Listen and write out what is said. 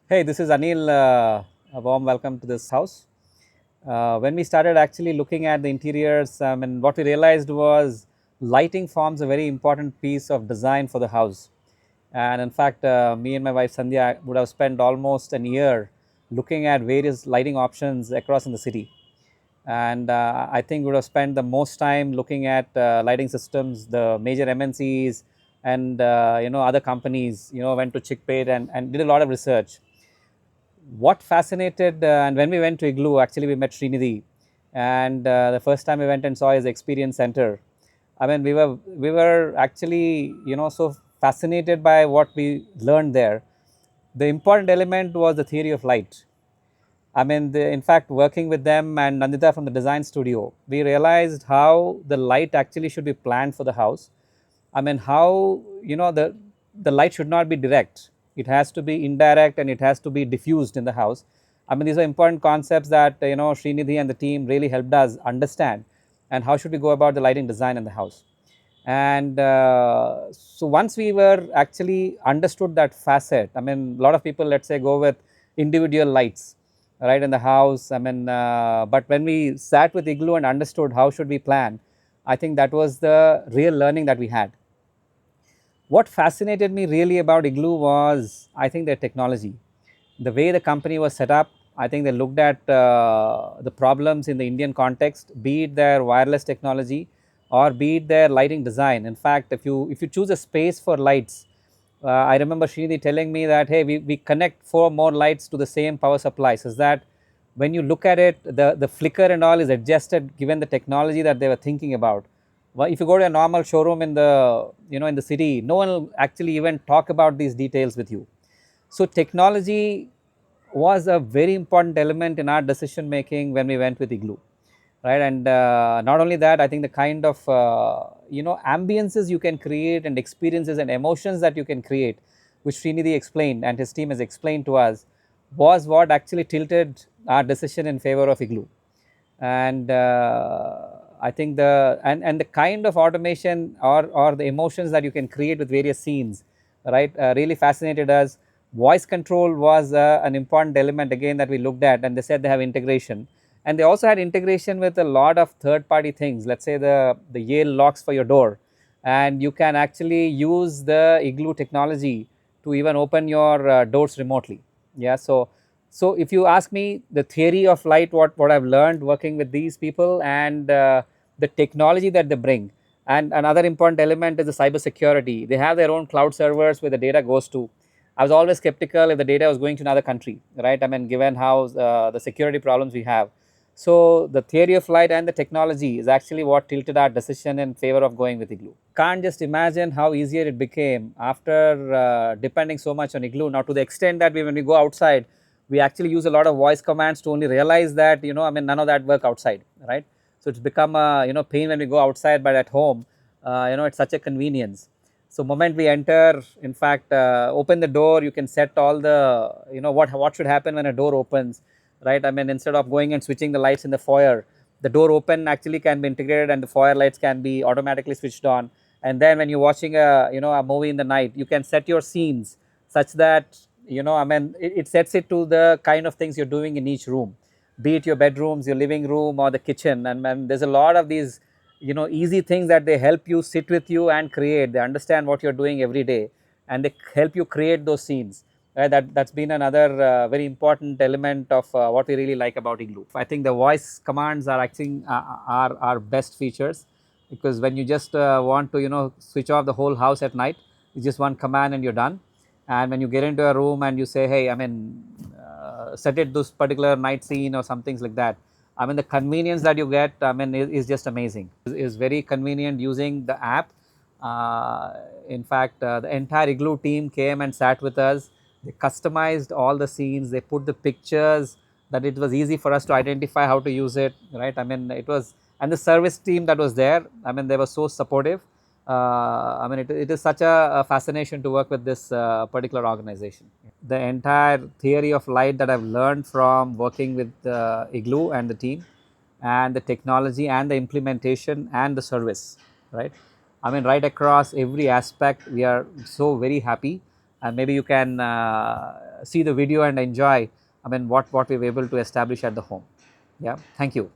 Hey, this is Anil. A warm welcome to this house. When we started actually looking at the interiors, and what we realized was lighting forms a very important piece of design for the house. And in fact, me and my wife Sandhya would have spent almost an year looking at various lighting options across in the city. And I think we would have spent the most time looking at lighting systems, the major MNCs, and other companies. Went to Chickpate and did a lot of research. What fascinated, and when we went to iGlu, actually we met Srinidhi, and the first time we went and saw his experience center. I mean, we were actually so fascinated by what we learned there. The important element was the theory of light. I mean, in fact, working with them and Nandita from the design studio, we realized how the light actually should be planned for the house. I mean, how the light should not be direct. It has to be indirect and it has to be diffused in the house. I mean, these are important concepts that Srinidhi and the team really helped us understand, and how should we go about the lighting design in the house. And so once we were actually understood that facet, I mean, a lot of people, let's say, go with individual lights right in the house. I mean, but when we sat with iGlu and understood how should we plan, I think that was the real learning that we had. What fascinated me really about iGlu was, I think, their technology, the way the company was set up. I think they looked at the problems in the Indian context, be it their wireless technology or be it their lighting design. In fact, if you choose a space for lights, I remember Srini telling me that, hey, we connect 4 more lights to the same power supply, so that when you look at it, the flicker and all is adjusted given the technology that they were thinking about. Well, if you go to a normal showroom in the in the city, no one will actually even talk about these details with you. So technology was a very important element in our decision making when we went with iGlu, right? And not only that, I think the kind of ambiences you can create and experiences and emotions that you can create, which Srinidhi explained and his team has explained to us, was what actually tilted our decision in favor of iGlu. And I think and the kind of automation or the emotions that you can create with various scenes, right, really fascinated us. Voice control was an important element again that we looked at, and they said they have integration, and they also had integration with a lot of third party things. Let's say the Yale locks for your door, and you can actually use the iGlu technology to even open your doors remotely. Yeah, so if you ask me the theory of light, what I've learned working with these people, and the technology that they bring, and another important element is the cyber security. They have their own cloud servers where the data goes to. I was always skeptical if the data was going to another country, right? I mean, given how the security problems we have. So the theory of light and the technology is actually what tilted our decision in favor of going with iGlu. Can't just imagine how easier it became after depending so much on iGlu. Now, to the extent that when we go outside, we actually use a lot of voice commands to only realize that I mean, none of that work outside, right? So it's become a pain when we go outside, but at home, it's such a convenience. So moment we enter, in fact, open the door, you can set all the what should happen when a door opens, right? I mean, instead of going and switching the lights in the foyer, the door open actually can be integrated and the foyer lights can be automatically switched on. And then when you're watching a movie in the night, you can set your scenes such that I mean, it sets it to the kind of things you're doing in each room, be it your bedrooms, your living room, or the kitchen. And there's a lot of these easy things that they help you sit with you and create. They understand what you're doing every day, and they help you create those scenes. Right? That's been another very important element of what we really like about iGlu. I think the voice commands are actually are best features, because when you just want to switch off the whole house at night, it's just one command and you're done. And when you get into a room and you say, hey, I mean, set it this particular night scene or some things like that, I mean, the convenience that you get, I mean, is just amazing. Is very convenient using the app. In fact, the entire iGlu team came and sat with us. They customized all the scenes. They put the pictures that it was easy for us to identify how to use it, right? I mean, it was, and the service team that was there, I mean, they were so supportive. I mean, it is such a fascination to work with this particular organization. The entire theory of light that I've learned from working with iGlu and the team, and the technology and the implementation and the service, right? I mean, right across every aspect, we are so very happy. And maybe you can see the video and enjoy, I mean, what we were able to establish at the home. Yeah, thank you.